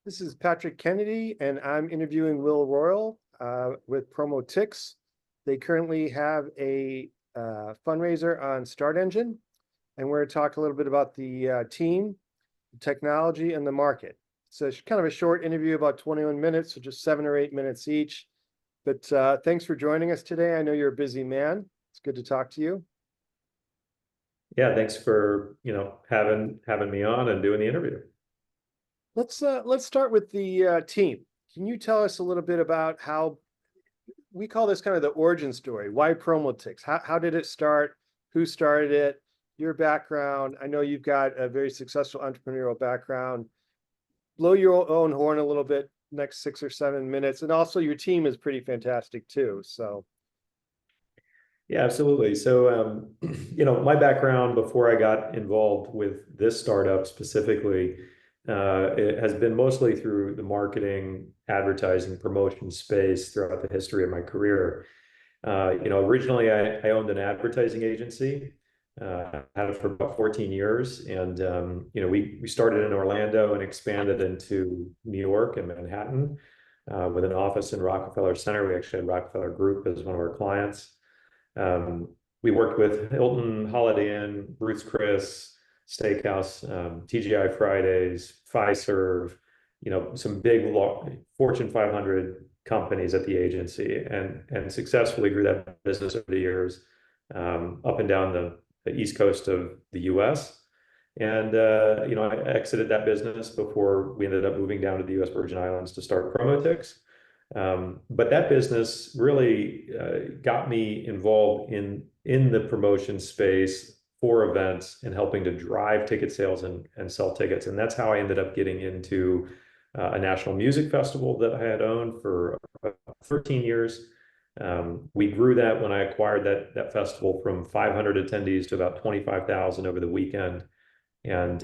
This is Patrick Kennedy, and I'm interviewing Will Royall with PromoTix. They currently have a fundraiser on Start Engine, and we're going to talk a little bit about the team, the technology, and the market. So it's kind of a short interview, about 21 minutes, so just 7 or 8 minutes each. But thanks for joining us today. I know you're a busy man. It's good to talk to you. Yeah, thanks for having me on and doing the interview. Let's start with the team. Can you tell us a little bit about how we call this kind of the origin story? Why PromoTix? How did it start? Who started it? Your background. I know you've got a very successful entrepreneurial background. Blow your own horn a little bit next 6 or 7 minutes, and also your team is pretty fantastic too. So Yeah, absolutely. So, my background before I got involved with this startup specifically, it has been mostly through the marketing, advertising, promotion space throughout the history of my career. Originally I owned an advertising agency, had it for about 14 years. And, we started in Orlando and expanded into New York and Manhattan, with an office in Rockefeller Center. We actually had Rockefeller Group as one of our clients. We worked with Hilton, Holiday Inn, Ruth's Chris, Steakhouse, TGI Fridays, Fiserv, some big Fortune 500 companies at the agency, and successfully grew that business over the years, up and down the East Coast of the US. And I exited that business before we ended up moving down to the US Virgin Islands to start PromoTix. But that business really got me involved in the promotion space for events and helping to drive ticket sales and sell tickets. And that's how I ended up getting into a national music festival that I had owned for 13 years. We grew that when I acquired that festival from 500 attendees to about 25,000 over the weekend. And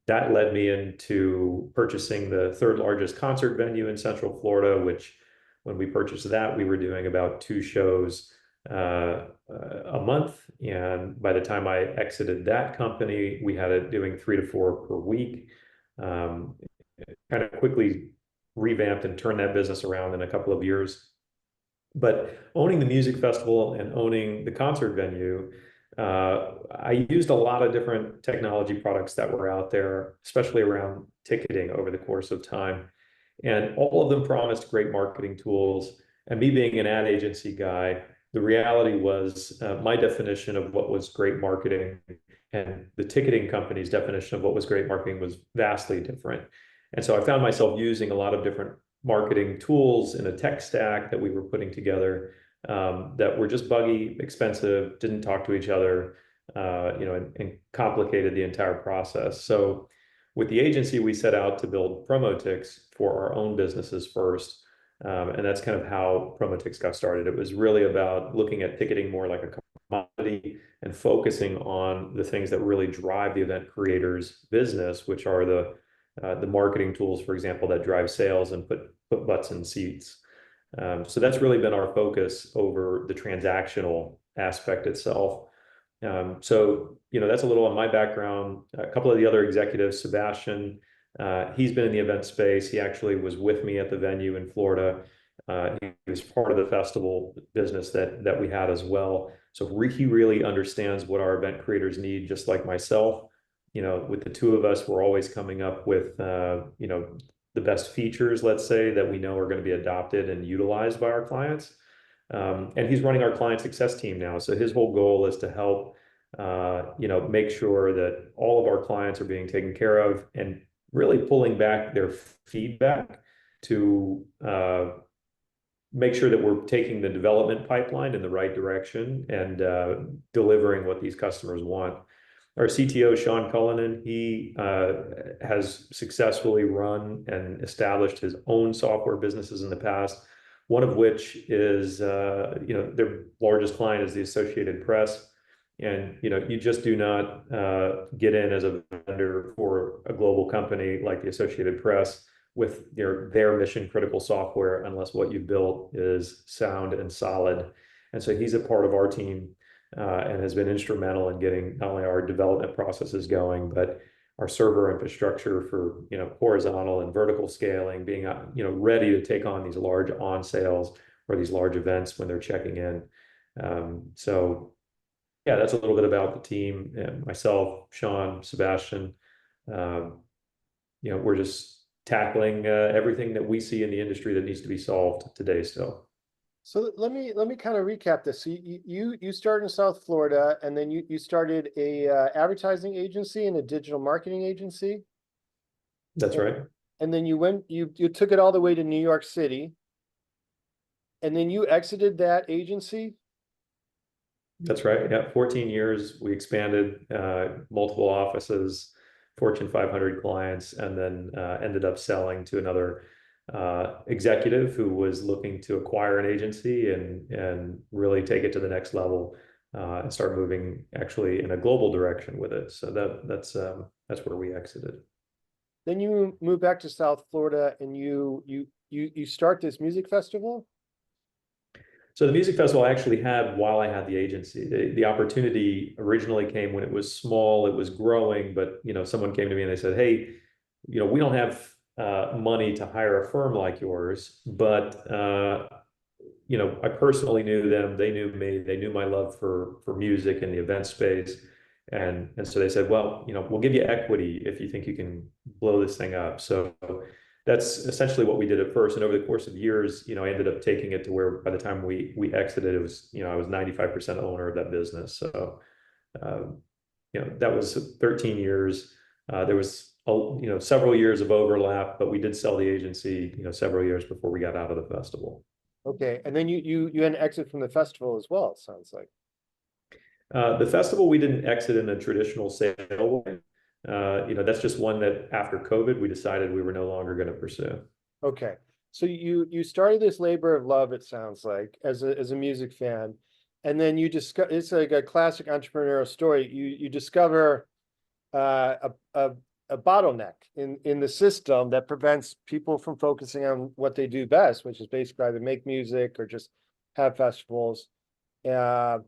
that led me into purchasing the third largest concert venue in Central Florida, which when we purchased that, we were doing about 2 shows a month. And by the time I exited that company, we had it doing 3 to 4 per week. Kind of quickly revamped and turned that business around in a couple of years. But owning the music festival and owning the concert venue, I used a lot of different technology products that were out there, especially around ticketing over the course of time. And all of them promised great marketing tools. And me being an ad agency guy, the reality was my definition of what was great marketing and the ticketing company's definition of what was great marketing was vastly different. And so I found myself using a lot of different marketing tools in a tech stack that we were putting together, that were just buggy, expensive, didn't talk to each other, and complicated the entire process. So with the agency, we set out to build PromoTix for our own businesses first. And that's kind of how PromoTix got started. It was really about looking at ticketing more like a commodity and focusing on the things that really drive the event creator's business, which are the marketing tools, for example, that drive sales and put butts in seats. So that's really been our focus over the transactional aspect itself. So, that's a little on my background. A couple of the other executives, Sebastian, he's been in the event space. He actually was with me at the venue in Florida. He was part of the festival business that we had as well. So he really understands what our event creators need, just like myself. With the two of us, we're always coming up with, the best features, let's say, that we know are going to be adopted and utilized by our clients. And he's running our client success team now. So his whole goal is to help, make sure that all of our clients are being taken care of and really pulling back their feedback to make sure that we're taking the development pipeline in the right direction and delivering what these customers want. Our CTO, Sean Cullinan, he has successfully run and established his own software businesses in the past, one of which is, their largest client is the Associated Press. And, you just do not get in as a vendor for a global company like the Associated Press with their mission critical software unless what you built is sound and solid. And so he's a part of our team and has been instrumental in getting not only our development processes going, but our server infrastructure for, horizontal and vertical scaling, being, ready to take on these large on sales or these large events when they're checking in. So yeah, that's a little bit about the team, myself, Sean, Sebastian. Um, we're just tackling everything that we see in the industry that needs to be solved today still. So let me kind of recap this. So you started in South Florida, and then you started a advertising agency and a digital marketing agency. That's and, right. and then you took it all the way to New York City, and then you exited that agency. That's right. Yeah, 14 years. We expanded, multiple offices, Fortune 500 clients, and then ended up selling to another executive who was looking to acquire an agency and really take it to the next level, and start moving actually in a global direction with it. So that's where we exited. Then you move back to South Florida, and you start this music festival. So the music festival I actually had while I had the agency. The opportunity originally came when it was small, it was growing, but someone came to me and they said, "Hey, we don't have money to hire a firm like yours, but I personally knew them, they knew me, they knew my love for music and the event space." And so they said, "Well, we'll give you equity if you think you can blow this thing up." So that's essentially what we did at first. And over the course of years, I ended up taking it to where by the time we exited, it was, I was 95% owner of that business. So um, that was 13 years. There was several years of overlap, but we did sell the agency, several years before we got out of the festival. Okay, and then you had an exit from the festival as well, it sounds like. The festival, we didn't exit in a traditional sale way. That's just one that after COVID, we decided we were no longer going to pursue. Okay, so you started this labor of love, it sounds like, as a music fan, and then you discover, it's like a classic entrepreneurial story. You discover a bottleneck in the system that prevents people from focusing on what they do best, which is basically either make music or just have festivals. Uh,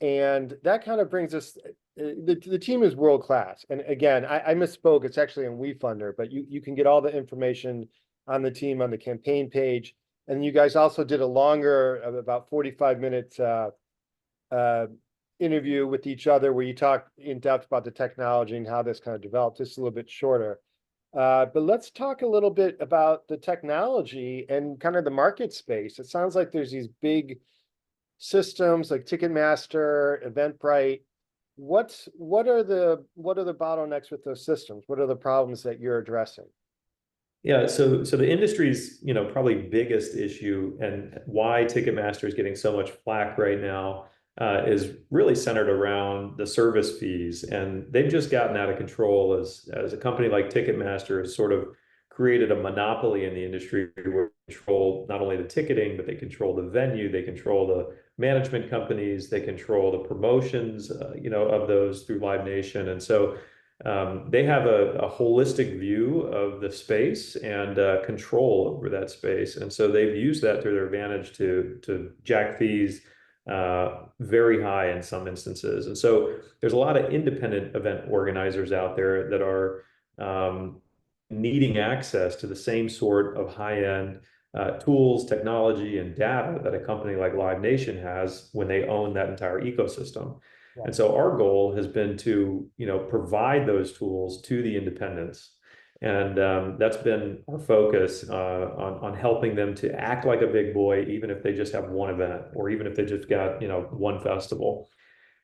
and that kind of brings us, the team is world class. And again, I misspoke, it's actually on WeFunder, but you can get all the information on the team on the campaign page. And you guys also did a longer, of about 45 minutes interview with each other where you talk in depth about the technology and how this kind of developed. Just a little bit shorter. But let's talk a little bit about the technology and kind of the market space. It sounds like there's these big systems like Ticketmaster, Eventbrite. What are the bottlenecks with those systems? What are the problems that you're addressing? Yeah, so the industry's, probably biggest issue and why Ticketmaster is getting so much flack right now, is really centered around the service fees, and they've just gotten out of control as a company like Ticketmaster has sort of created a monopoly in the industry where they control not only the ticketing, but they control the venue, they control the management companies, they control the promotions, of those through Live Nation, and so they have a holistic view of the space and control over that space. And so they've used that to their advantage to jack fees very high in some instances. And so there's a lot of independent event organizers out there that are needing access to the same sort of high-end tools, technology, and data that a company like Live Nation has when they own that entire ecosystem. Yeah. And so our goal has been to, provide those tools to the independents. And that's been our focus on helping them to act like a big boy, even if they just have one event or even if they just got, one festival.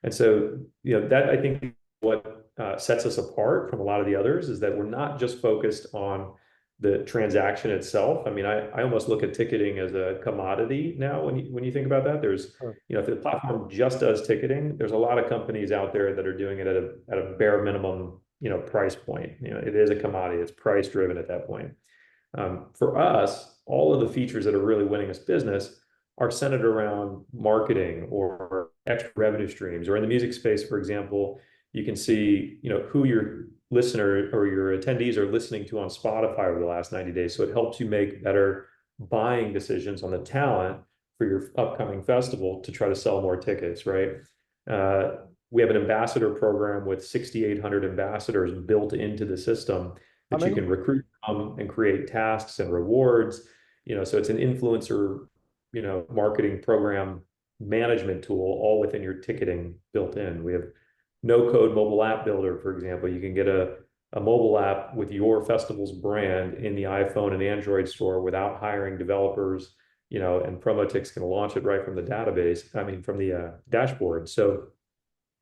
And so, that I think what sets us apart from a lot of the others is that we're not just focused on the transaction itself. I mean, I almost look at ticketing as a commodity now when you think about that. There's, Sure. if the platform just does ticketing, there's a lot of companies out there that are doing it at a bare minimum, price point. It is a commodity, it's price driven at that point. For us, all of the features that are really winning us business are centered around marketing or extra revenue streams. Or in the music space, for example, you can see, who your listener or your attendees are listening to on Spotify over the last 90 days. So it helps you make better buying decisions on the talent for your upcoming festival to try to sell more tickets, right? we have an ambassador program with 6,800 ambassadors built into the system How that you many? can recruit from and create tasks and rewards. So it's an influencer, marketing program management tool all within your ticketing built in. We have no code mobile app builder, for example. You can get a mobile app with your festival's brand in the iPhone and Android store without hiring developers, and PromoTix can launch it right from the database, I mean, from the dashboard. So,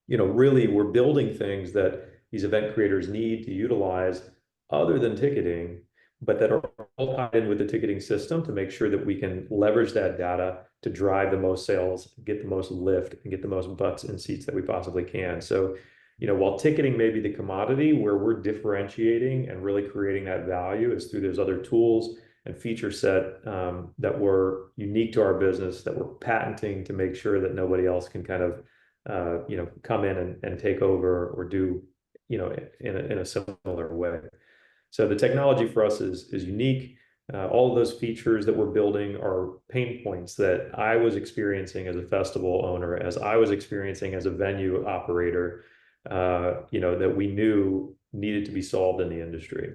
really we're building things that these event creators need to utilize other than ticketing, but that are all tied in with the ticketing system to make sure that we can leverage that data to drive the most sales, get the most lift, and get the most butts in seats that we possibly can. So, while ticketing may be the commodity, where we're differentiating and really creating that value is through those other tools and feature set that were unique to our business, that we're patenting to make sure that nobody else can kind of come in and take over or do, in a similar way. So the technology for us is unique. All of those features that we're building are pain points that I was experiencing as a festival owner, as I was experiencing as a venue operator, that we knew needed to be solved in the industry.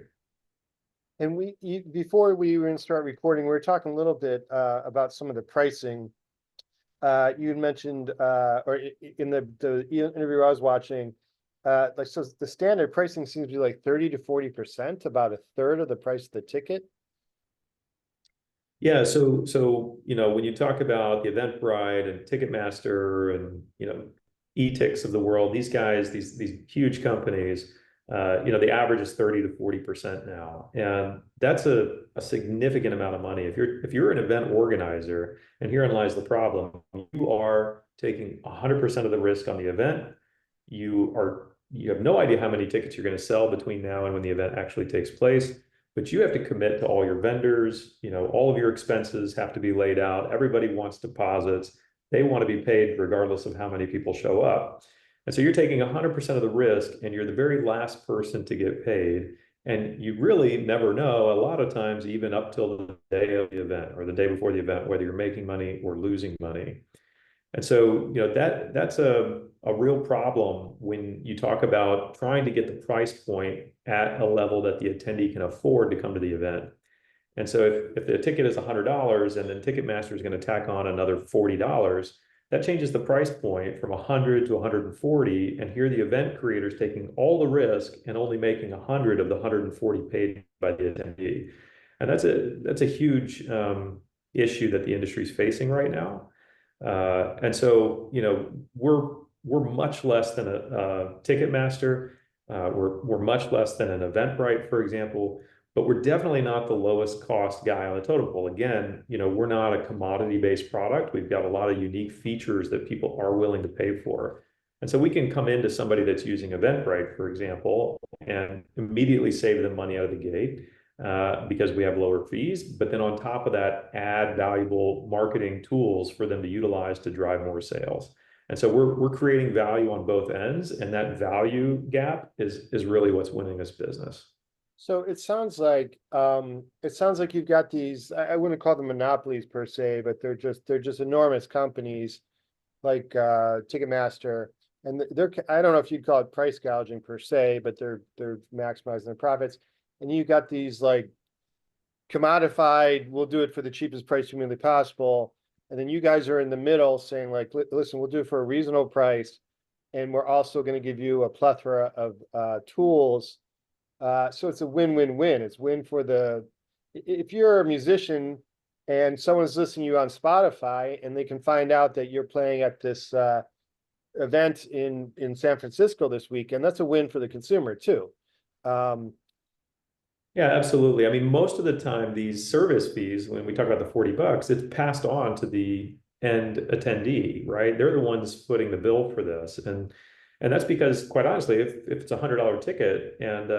And before we were going to start recording, we were talking a little bit about some of the pricing. You had mentioned, or in the interview I was watching, so the standard pricing seems to be like 30 to 40%, about a third of the price of the ticket. Yeah, so when you talk about the Eventbrite and Ticketmaster and etix of the world, these guys, these huge companies, the average is 30 to 40% now, and that's a significant amount of money. If you're an event organizer, and herein lies the problem, you are taking 100% of the risk on the event. You have no idea how many tickets you're going to sell between now and when the event actually takes place, but you have to commit to all your vendors. All of your expenses have to be laid out. Everybody wants deposits. They want to be paid regardless of how many people show up. And so you're taking 100% of the risk, and you're the very last person to get paid. And you really never know, a lot of times, even up till the day of the event or the day before the event, whether you're making money or losing money. And so, that's a real problem when you talk about trying to get the price point at a level that the attendee can afford to come to the event. And so if the ticket is $100 and then Ticketmaster is going to tack on another $40, that changes the price point from 100 to 140. And here the event creator is taking all the risk and only making 100 of the 140 paid by the attendee. And that's a huge issue that the industry is facing right now. And so, we're much less than a Ticketmaster. We're much less than an Eventbrite, for example, but we're definitely not the lowest cost guy on the totem pole. Again, we're not a commodity-based product. We've got a lot of unique features that people are willing to pay for. And so we can come into somebody that's using Eventbrite, for example, and immediately save them money out of the gate because we have lower fees. But then on top of that, add valuable marketing tools for them to utilize to drive more sales. And so we're creating value on both ends, and that value gap is really what's winning this business. So it sounds like you've got these, I wouldn't call them monopolies per se, but they're just enormous companies like Ticketmaster, and I don't know if you'd call it price gouging per se, but they're maximizing their profits. And you got these like commodified, we'll do it for the cheapest price humanly possible. And then you guys are in the middle saying like, listen, we'll do it for a reasonable price. And we're also going to give you a plethora of tools. So it's a win-win-win. It's win for if you're a musician and someone's listening to you on Spotify and they can find out that you're playing at this event in San Francisco this weekend, that's a win for the consumer too. Yeah, absolutely. I mean, most of the time, these service fees, when we talk about the $40, it's passed on to the end attendee, right? They're the ones footing the bill for this. And that's because, quite honestly, if it's a $100 ticket and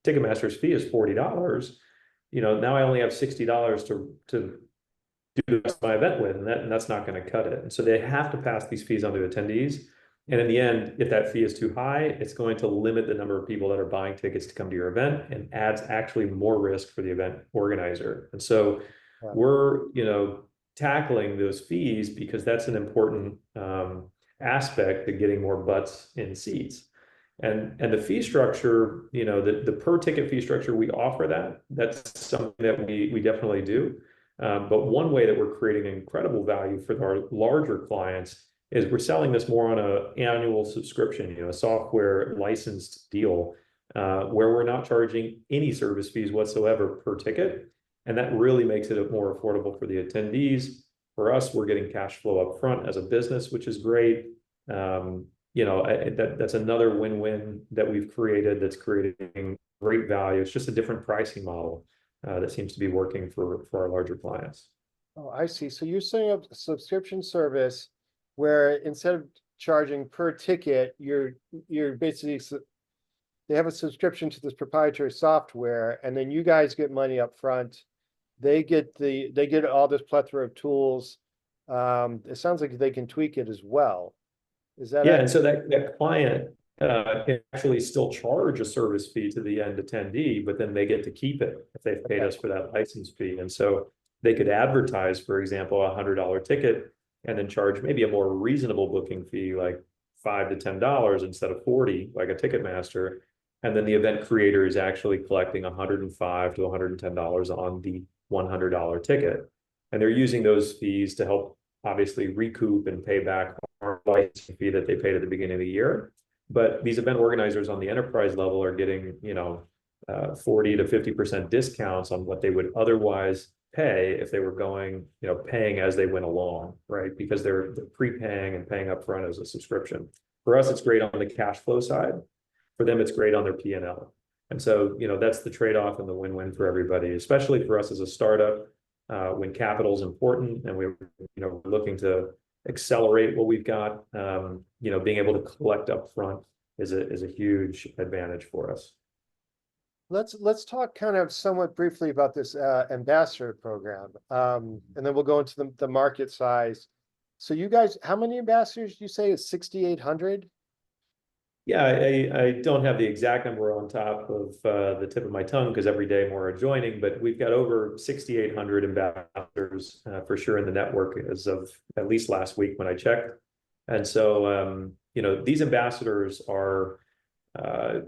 Ticketmaster's fee is $40, now I only have $60 to do the rest of my event with, and that's not going to cut it. And so they have to pass these fees on to attendees. And in the end, if that fee is too high, it's going to limit the number of people that are buying tickets to come to your event and adds actually more risk for the event organizer. And so we're, tackling those fees because that's an important aspect to getting more butts in seats. And the fee structure, the per ticket fee structure, we offer that. That's something that we definitely do. But one way that we're creating incredible value for our larger clients is we're selling this more on an annual subscription, a software licensed deal, where we're not charging any service fees whatsoever per ticket. And that really makes it more affordable for the attendees. For us, we're getting cash flow up front as a business, which is great. That's another win-win that we've created that's creating great value. It's just a different pricing model that seems to be working for our larger clients. Oh, I see. So you're setting up a subscription service where instead of charging per ticket, you're basically, they have a subscription to this proprietary software, and then you guys get money up front. They get all this plethora of tools. It sounds like they can tweak it as well. Is that Yeah, and so that client can actually still charge a service fee to the end attendee, but then they get to keep it if they've paid us for that license fee. And so they could advertise, for example, a $100 ticket and then charge maybe a more reasonable booking fee, like $5 to $10 instead of 40, like a Ticketmaster. And then the event creator is actually collecting $105 to $110 on the $100 ticket. And they're using those fees to help obviously recoup and pay back our licensing fee that they paid at the beginning of the year. But these event organizers on the enterprise level are getting, 40 to 50% discounts on what they would otherwise pay if they were going, paying as they went along, right? Because they're prepaying and paying upfront as a subscription. For us, it's great on the cash flow side. For them, it's great on their P&L. And so, that's the trade-off and the win-win for everybody, especially for us as a startup, when capital is important and we're, looking to accelerate what we've got. Being able to collect upfront is a huge advantage for us. Let's talk kind of somewhat briefly about this ambassador program, and then we'll go into the market size. So you guys, how many ambassadors do you say is 6,800? Yeah, I don't have the exact number on top of the tip of my tongue because every day more are joining, but we've got over 6,800 ambassadors for sure in the network as of at least last week when I checked. And so, these ambassadors are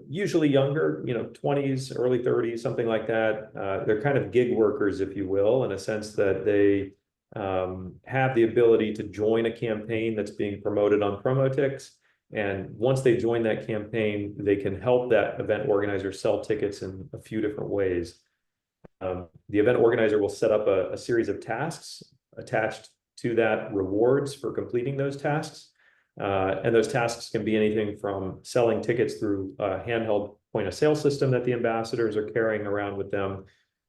usually younger, 20s, early 30s, something like that. They're kind of gig workers, if you will, in a sense that they have the ability to join a campaign that's being promoted on PromoTix. And once they join that campaign, they can help that event organizer sell tickets in a few different ways. The event organizer will set up a series of tasks attached to that, rewards for completing those tasks. And those tasks can be anything from selling tickets through a handheld point of sale system that the ambassadors are carrying around with them,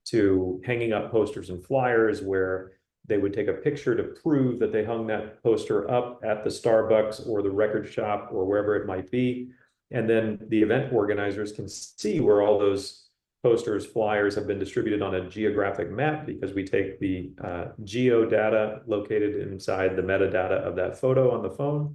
to hanging up posters and flyers where they would take a picture to prove that they hung that poster up at the Starbucks or the record shop or wherever it might be. And then the event organizers can see where all those posters, flyers have been distributed on a geographic map, because we take the geo data located inside the metadata of that photo on the phone.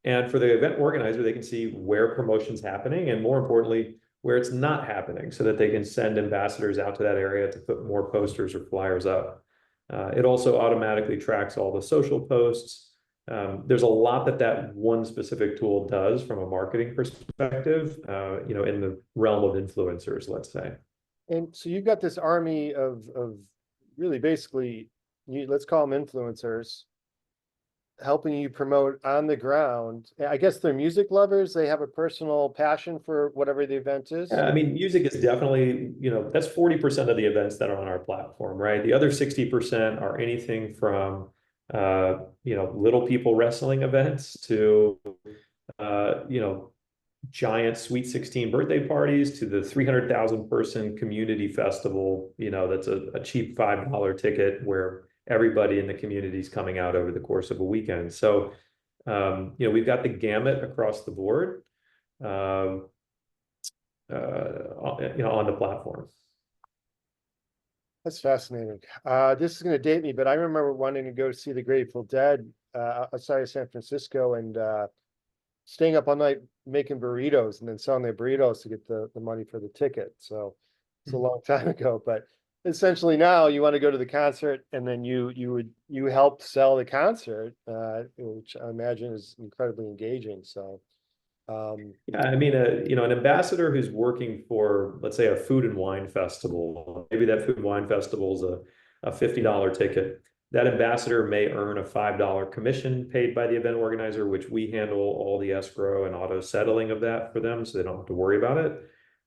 And for the event organizer, they can see where promotion's happening, and more importantly, where it's not happening, so that they can send ambassadors out to that area to put more posters or flyers up. It also automatically tracks all the social posts. There's a lot that one specific tool does from a marketing perspective, in the realm of influencers, let's say. And so you've got this army of really basically, let's call them influencers, helping you promote on the ground. I guess they're music lovers. They have a personal passion for whatever the event is. I mean, music is definitely, that's 40% of the events that are on our platform, right? The other 60% are anything from, little people wrestling events to, giant Sweet 16 birthday parties to the 300,000 person community festival, that's a cheap $5 ticket where everybody in the community is coming out over the course of a weekend. So, we've got the gamut across the board, on the platform. That's fascinating. This is going to date me, but I remember wanting to go see the Grateful Dead outside of San Francisco, and staying up all night making burritos and then selling their burritos to get the money for the ticket. So it's a long time ago, but essentially now you want to go to the concert and then you helped sell the concert, which I imagine is incredibly engaging. So, Yeah, I mean, an ambassador who's working for, let's say, a food and wine festival, maybe that food and wine festival is a $50 ticket. That ambassador may earn a $5 commission paid by the event organizer, which we handle all the escrow and auto settling of that for them, so they don't have to worry about it.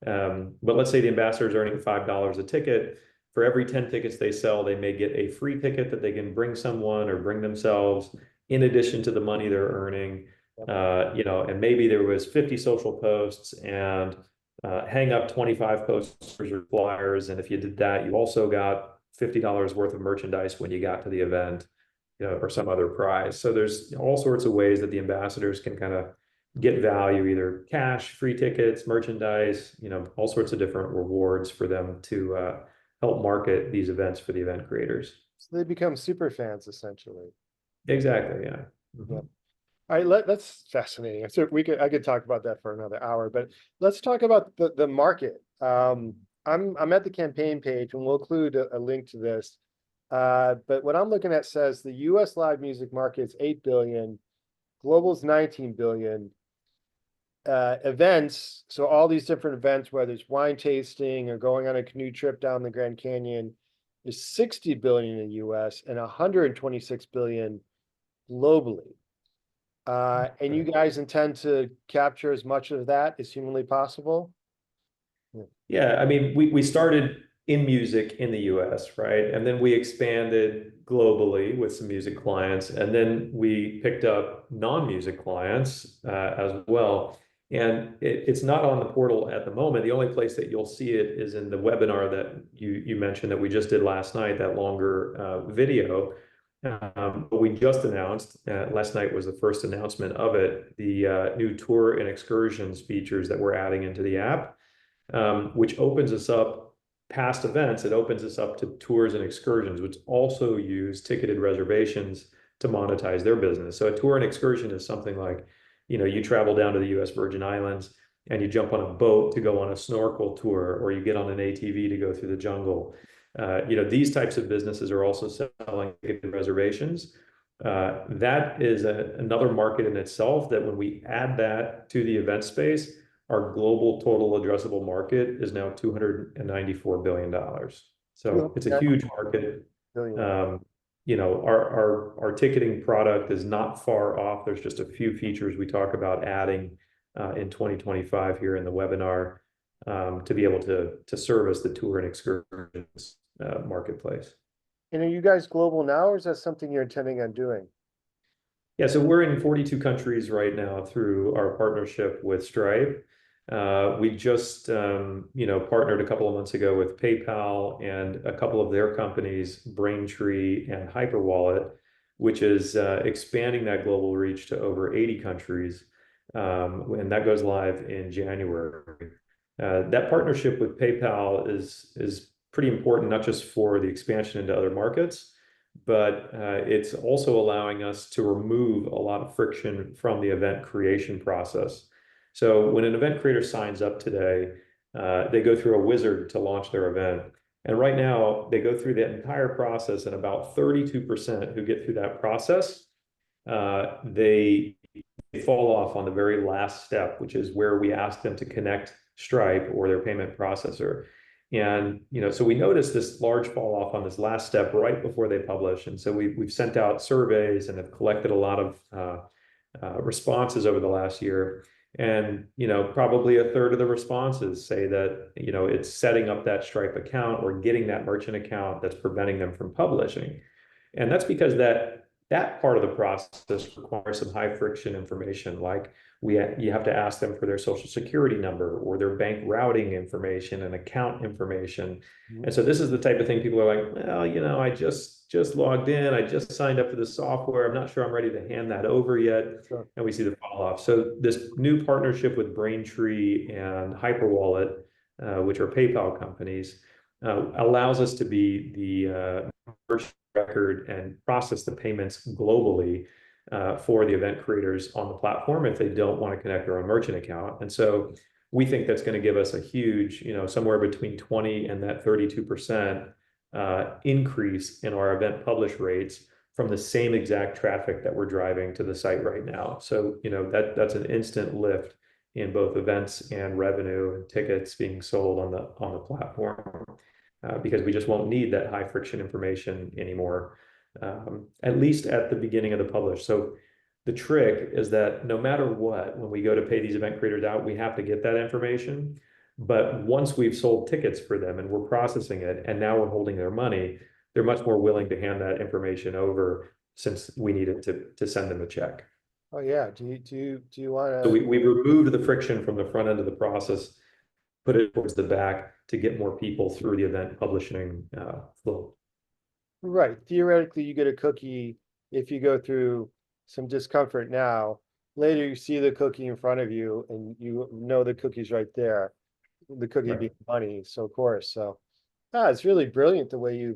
But let's say the ambassador is earning $5 a ticket. For every 10 tickets they sell, they may get a free ticket that they can bring someone or bring themselves in addition to the money they're earning. And maybe there was 50 social posts and hang up 25 posters or flyers. And if you did that, you also got $50 worth of merchandise when you got to the event, or some other prize. So there's all sorts of ways that the ambassadors can kind of get value, either cash, free tickets, merchandise, all sorts of different rewards for them to help market these events for the event creators. so they become super fans essentially. Exactly, yeah. Yeah. All right, that's fascinating. So I could talk about that for another hour, but let's talk about the market. I'm at the campaign page, and we'll include a link to this. But what I'm looking at says the U.S. live music market's 8 billion, global's 19 billion. Events, so all these different events, whether it's wine tasting or going on a canoe trip down the Grand Canyon, is 60 billion in the US and 126 billion globally. And you guys intend to capture as much of that as humanly possible? Yeah, I mean, we started in music in the US, right? And then we expanded globally with some music clients. And then we picked up non-music clients as well. And it's not on the portal at the moment. The only place that you'll see it is in the webinar that you mentioned that we just did last night, that longer video. But we just announced, last night was the first announcement of it, the new tour and excursions features that we're adding into the app, which opens us up past events. It opens us up to tours and excursions, which also use ticketed reservations to monetize their business. So a tour and excursion is something like, you travel down to the US Virgin Islands and you jump on a boat to go on a snorkel tour, or you get on an ATV to go through the jungle. These types of businesses are also selling ticketed reservations. That is another market in itself, that when we add that to the event space, our global total addressable market is now $294 billion. So it's a huge market. Our ticketing product is not far off. There's just a few features we talk about adding in 2025 here in the webinar to be able to service the tour and excursions marketplace. And are you guys global now, or is that something you're intending on doing? Yeah, so we're in 42 countries right now through our partnership with Stripe. We just, partnered a couple of months ago with PayPal and a couple of their companies, Braintree and Hyperwallet, which is expanding that global reach to over 80 countries. And that goes live in January. That partnership with PayPal is pretty important, not just for the expansion into other markets, but it's also allowing us to remove a lot of friction from the event creation process. So when an event creator signs up today, they go through a wizard to launch their event. And right now, they go through that entire process, and about 32% who get through that process, they fall off on the very last step, which is where we ask them to connect Stripe or their payment processor. And so we noticed this large fall off on this last step right before they publish. And so we've sent out surveys and have collected a lot of responses over the last year. And probably a third of the responses say that it's setting up that Stripe account or getting that merchant account that's preventing them from publishing. And that's because that part of the process requires some high friction information, like you have to ask them for their social security number or their bank routing information and account information. And so this is the type of thing people are like, well, I just logged in, I just signed up for the software, I'm not sure I'm ready to hand that over yet. Sure. And we see the fall off. So this new partnership with Braintree and Hyperwallet, which are PayPal companies, allows us to be the merchant record and process the payments globally for the event creators on the platform if they don't want to connect their own merchant account. And so we think that's going to give us a huge, somewhere between 20 and that 32% increase in our event publish rates from the same exact traffic that we're driving to the site right now. So, that's an instant lift in both events and revenue and tickets being sold on the platform, because we just won't need that high friction information anymore, at least at the beginning of the publish. So the trick is that no matter what, when we go to pay these event creators out, we have to get that information. But once we've sold tickets for them and we're processing it, and now we're holding their money, they're much more willing to hand that information over, since we need it to send them a check. Oh yeah. Do you want So to? we removed the friction from the front end of the process, put it towards the back to get more people through the event publishing flow. Right. Theoretically, you get a cookie if you go through some discomfort now. Later, you see the cookie in front of you and you know the cookie's right there. The cookie Right. being money. So, of course. So, it's really brilliant the way you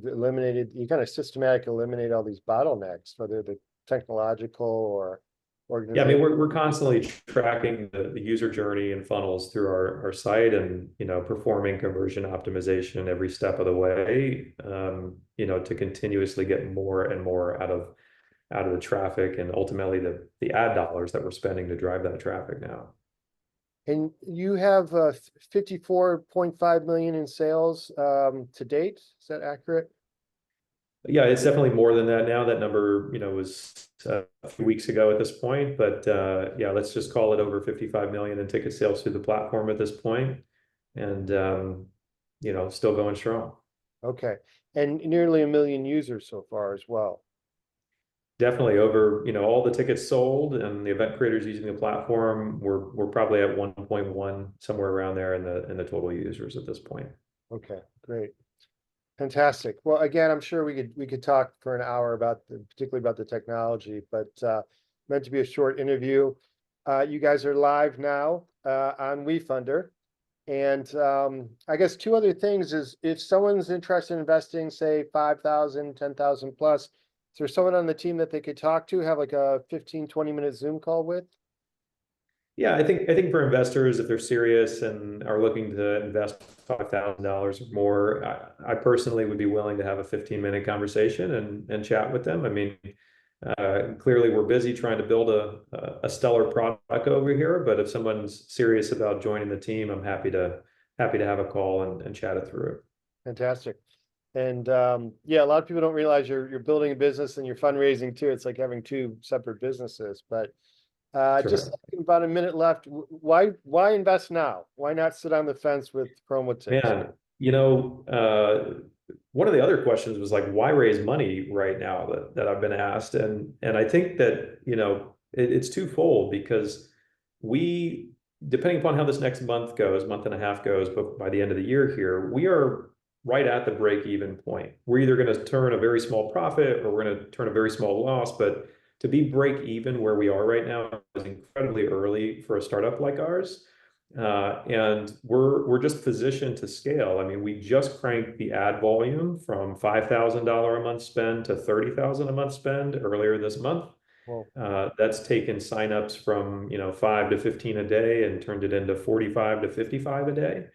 kind of systematically eliminate all these bottlenecks, whether they're technological or Yeah, I mean, organizational. we're constantly tracking the user journey and funnels through our site, and performing conversion optimization every step of the way, to continuously get more and more out of the traffic, and ultimately the ad dollars that we're spending to drive that traffic now. And you have 54.5 million in sales to date. Is that accurate? Yeah, it's definitely more than that now. That number, was a few weeks ago at this point, but yeah, let's just call it over 55 million in ticket sales through the platform at this point, and still going strong. Okay. And nearly a million users so far as well. Definitely over, all the tickets sold and the event creators using the platform, we're probably at 1.1, somewhere around there in the total users at this point. Okay, great. Fantastic. Well, again, I'm sure we could talk for an hour about particularly about the technology, but meant to be a short interview. You guys are live now on WeFunder. And I guess two other things is if someone's interested in investing, say 5,000, 10,000 plus, is there someone on the team that they could talk to, have like a 15, 20-minute Zoom call with? Yeah, I think for investors, if they're serious and are looking to invest $5,000 or more, I personally would be willing to have a 15-minute conversation and chat with them. I mean, clearly we're busy trying to build a stellar product over here, but if someone's serious about joining the team, I'm happy to have a call and chat it through. Fantastic. And yeah, a lot of people don't realize you're building a business and you're fundraising too. It's like having two separate businesses. But just Sure. about a minute left. Why invest now? Why not sit on the fence with PromoTix? Man, one of the other questions was like, why raise money right now, that I've been asked, and I think that it's twofold, because we, depending upon how this next month goes, month and a half goes, but by the end of the year here, we are right at the break-even point. We're either going to turn a very small profit or we're going to turn a very small loss, but to be break even where we are right now is incredibly early for a startup like ours. And we're just positioned to scale. I mean, we just cranked the ad volume from $5,000 a month spend to 30,000 a month spend earlier this month. Well, That's taken signups from 5 to 15 a day and turned it into 45 to 55 a day.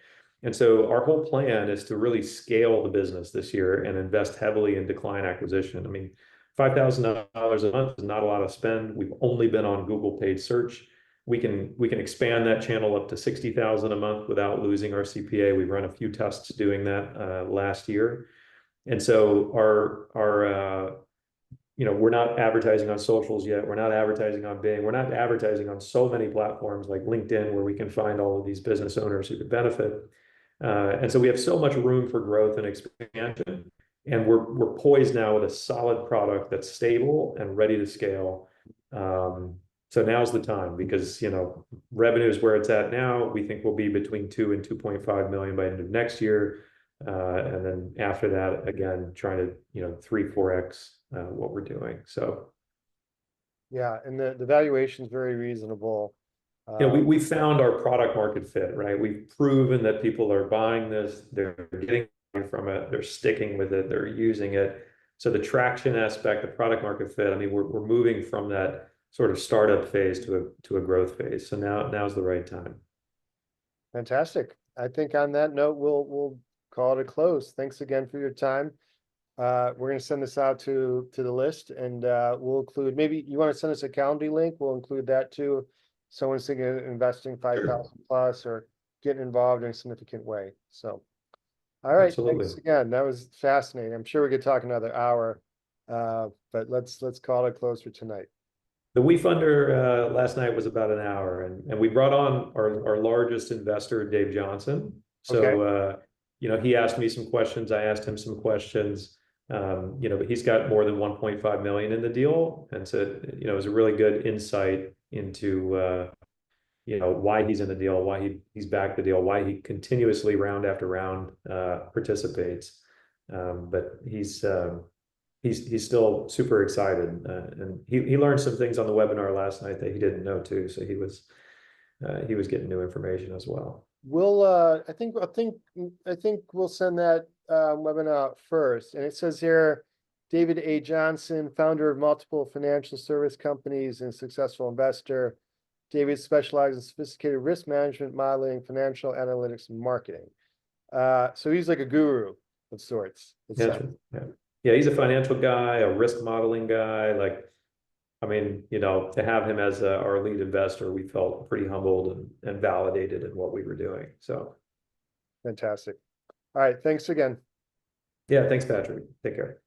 And so our whole plan is to really scale the business this year and invest heavily in decline acquisition. I mean, $5,000 a month is not a lot of spend. We've only been on Google paid search. We can expand that channel up to 60,000 a month without losing our CPA. We've run a few tests doing that last year. And so we're not advertising on socials yet. We're not advertising on Bing. We're not advertising on so many platforms like LinkedIn, where we can find all of these business owners who could benefit. And so we have so much room for growth and expansion. And we're poised now with a solid product that's stable and ready to scale. So now's the time, because revenue is where it's at now. We think we'll be between 2 and 2.5 million by end of next year. And then after that, again, trying to 3-4x what we're doing. So yeah, and the valuation is very reasonable. we found our product market fit, right? We've proven that people are buying this, they're getting from it, they're sticking with it, they're using it. So the traction aspect, the product market fit, I mean, we're moving from that sort of startup phase to a growth phase. So now's the right time. Fantastic. I think on that note, we'll call it a close. Thanks again for your time. we're gonna send this out to the list, and we'll include, maybe you want to send us a Calendly link, we'll include that too. Someone's thinking of investing 5,000 plus or getting involved in a significant way, so. All right, Absolutely. thanks again. That was fascinating. I'm sure we could talk another hour, but let's call it close for tonight. The WeFunder last night was about an hour, and we brought on our largest investor, Dave Johnson. Okay. So he asked me some questions, I asked him some questions. But he's got more than 1.5 million in the deal, and so it was a really good insight into why he's in the deal, why he's backed the deal, why he continuously round after round participates. But he's still super excited, and he learned some things on the webinar last night that he didn't know too. So he was getting new information as well. We'll, I think we'll send that webinar out first. And it says here, David A. Johnson, founder of multiple financial service companies and successful investor. David specializes in sophisticated risk management, modeling, financial analytics, and marketing. So he's like a guru of sorts. Yeah, he's a financial guy, a risk modeling guy. To have him as our lead investor, we felt pretty humbled and validated in what we were doing. So fantastic. All right, thanks again. Yeah, thanks, Patrick. Take care.